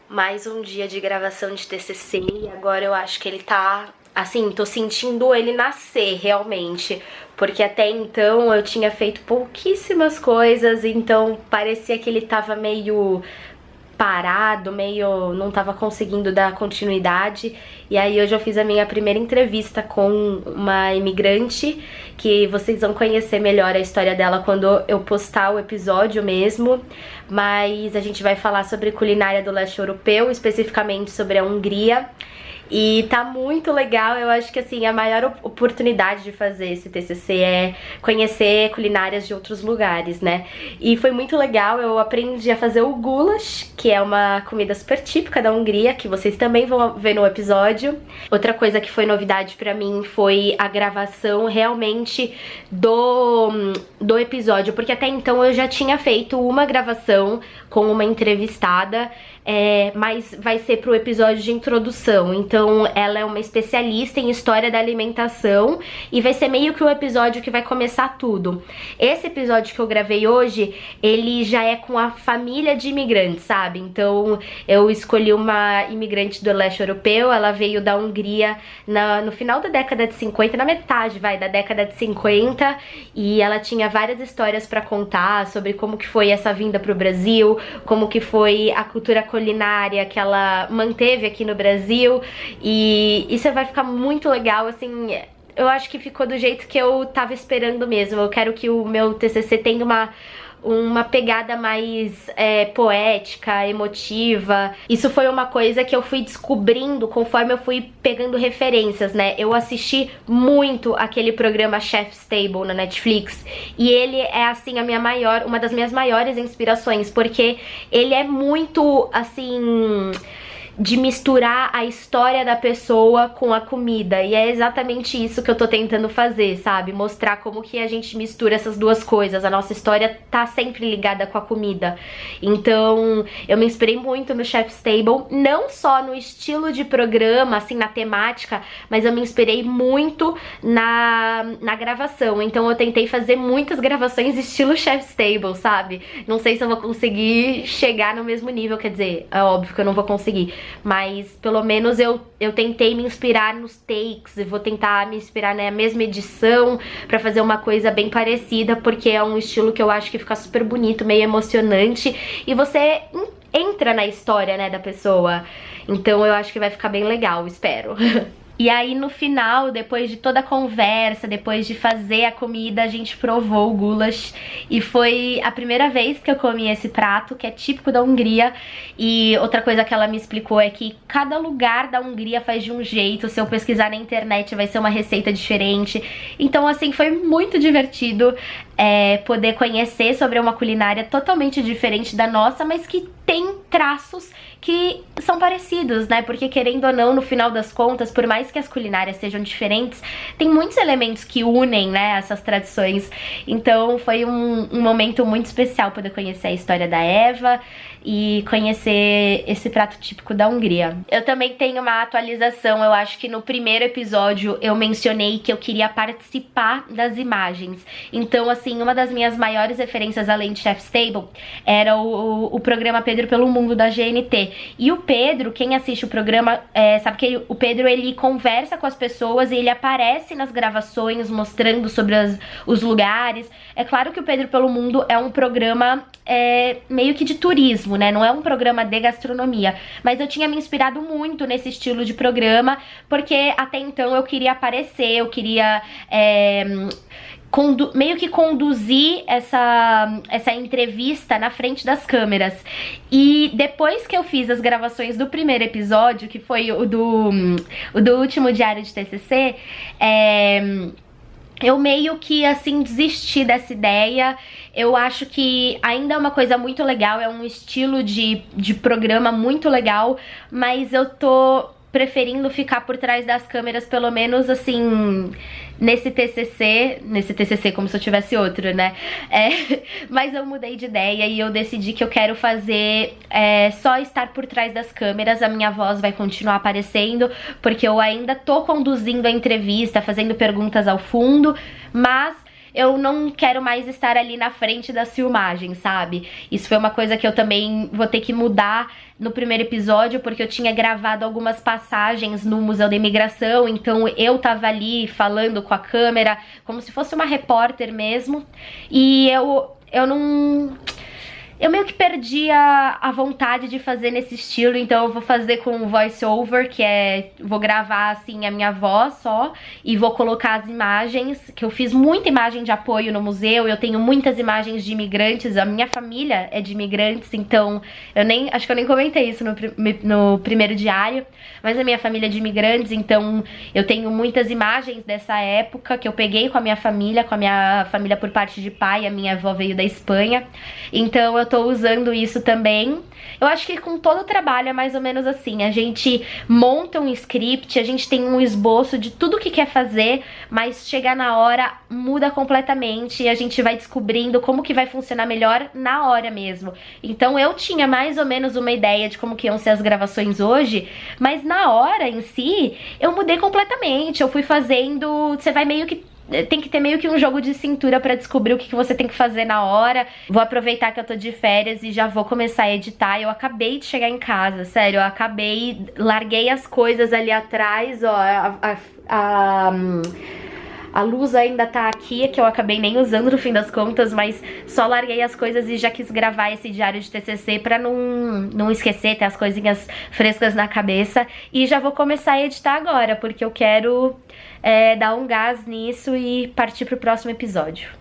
mais um dia de gravação de TCC e agora eu acho que ele tá, assim, tô sentindo ele nascer realmente, porque até então eu tinha feito pouquíssimas coisas, então parecia que ele tava meio parado, meio não tava conseguindo dar continuidade. E aí hoje eu fiz a minha primeira entrevista com uma imigrante, que vocês vão conhecer melhor a história dela quando eu postar o episódio mesmo. Mas a gente vai falar sobre culinária do leste europeu, especificamente sobre a Hungria. E tá muito legal, eu acho que assim, a maior oportunidade de fazer esse TCC é conhecer culinárias de outros lugares, né? E foi muito legal, eu aprendi a fazer o goulash, que é uma comida super típica da Hungria, que vocês também vão ver no episódio. Outra coisa que foi novidade pra mim foi a gravação realmente do episódio, porque até então eu já tinha feito uma gravação com uma entrevistada, mas vai ser pro episódio de introdução. Então ela é uma especialista em história da alimentação e vai ser meio que o episódio que vai começar tudo. Esse episódio que eu gravei hoje, ele já é com a família de imigrantes, sabe? Então eu escolhi uma imigrante do leste europeu, ela veio da Hungria no final da década de 50, na metade, da década de 50, e ela tinha várias histórias pra contar sobre como que foi essa vinda pro Brasil, como que foi a cultura culinária que ela manteve aqui no Brasil, e isso vai ficar muito legal, assim. Eu acho que ficou do jeito que eu tava esperando mesmo. Eu quero que o meu TCC tenha uma pegada mais poética, emotiva. Isso foi uma coisa que eu fui descobrindo conforme eu fui pegando referências, né? Eu assisti muito aquele programa Chef's Table na Netflix e ele é, assim, uma das minhas maiores inspirações, porque ele é muito, assim, de misturar a história da pessoa com a comida, e é exatamente isso que eu tô tentando fazer, sabe? Mostrar como que a gente mistura essas duas coisas, a nossa história tá sempre ligada com a comida. Então eu me inspirei muito no Chef's Table, não só no estilo de programa, assim, na temática, mas eu me inspirei muito na gravação. Então eu tentei fazer muitas gravações estilo Chef's Table, sabe? Não sei se eu vou conseguir chegar no mesmo nível, quer dizer, é óbvio que eu não vou conseguir, mas pelo menos eu tentei me inspirar nos takes, eu vou tentar me inspirar na mesma edição pra fazer uma coisa bem parecida, porque é um estilo que eu acho que fica super bonito, meio emocionante, e você entra na história, né, da pessoa. Então eu acho que vai ficar bem legal, espero. E aí no final, depois de toda a conversa, depois de fazer a comida, a gente provou o goulash. E foi a primeira vez que eu comi esse prato, que é típico da Hungria. E outra coisa que ela me explicou é que cada lugar da Hungria faz de um jeito. Se eu pesquisar na internet vai ser uma receita diferente. Então assim, foi muito divertido poder conhecer sobre uma culinária totalmente diferente da nossa, mas que tem traços que são parecidos, né? Porque querendo ou não, no final das contas, por mais que as culinárias sejam diferentes, tem muitos elementos que unem, né, essas tradições. Então foi um momento muito especial poder conhecer a história da Eva e conhecer esse prato típico da Hungria. Eu também tenho uma atualização. Eu acho que no primeiro episódio eu mencionei que eu queria participar das imagens. Então, assim, uma das minhas maiores referências além de Chef's Table era o programa Pedro pelo Mundo da GNT. E o Pedro, quem assiste o programa, sabe que o Pedro, ele conversa com as pessoas e ele aparece nas gravações mostrando sobre os lugares. É claro que o Pedro pelo Mundo é um programa meio que de turismo, né? Não é um programa de gastronomia, mas eu tinha me inspirado muito nesse estilo de programa, porque até então eu queria aparecer, eu queria meio que conduzir essa entrevista na frente das câmeras. E depois que eu fiz as gravações do primeiro episódio, que foi o do último diário de TCC, eu meio que, assim, desisti dessa ideia. Eu acho que ainda é uma coisa muito legal, é um estilo de programa muito legal, mas eu tô preferindo ficar por trás das câmeras, pelo menos, assim, nesse TCC como se eu tivesse outro, né? Mas eu mudei de ideia e eu decidi que eu quero fazer só estar por trás das câmeras. A minha voz vai continuar aparecendo, porque eu ainda tô conduzindo a entrevista, fazendo perguntas ao fundo, mas eu não quero mais estar ali na frente das filmagens, sabe? Isso foi uma coisa que eu também vou ter que mudar no primeiro episódio, porque eu tinha gravado algumas passagens no Museu da Imigração, então eu tava ali falando com a câmera, como se fosse uma repórter mesmo, e eu não... Eu meio que perdi a vontade de fazer nesse estilo, então eu vou fazer com voice over, que é... Vou gravar, assim, a minha voz só, e vou colocar as imagens, que eu fiz muita imagem de apoio no museu, eu tenho muitas imagens de imigrantes, a minha família é de imigrantes, então acho que eu nem comentei isso no primeiro diário, mas a minha família é de imigrantes, então eu tenho muitas imagens dessa época que eu peguei com a minha família por parte de pai, a minha avó veio da Espanha, então eu tô usando isso também. Eu acho que com todo o trabalho é mais ou menos assim, a gente monta um script, a gente tem um esboço de tudo que quer fazer, mas chegar na hora muda completamente e a gente vai descobrindo como que vai funcionar melhor na hora mesmo. Então eu tinha mais ou menos uma ideia de como que iam ser as gravações hoje, mas na hora em si eu mudei completamente, eu fui fazendo, você vai meio que tem que ter meio que um jogo de cintura pra descobrir o que você tem que fazer na hora. Vou aproveitar que eu tô de férias e já vou começar a editar. Eu acabei de chegar em casa, sério, larguei as coisas ali atrás, ó, a luz ainda tá aqui, que eu acabei nem usando no fim das contas, mas só larguei as coisas e já quis gravar esse diário de TCC pra não esquecer, ter as coisinhas frescas na cabeça. E já vou começar a editar agora, porque eu quero dar um gás nisso e partir pro próximo episódio.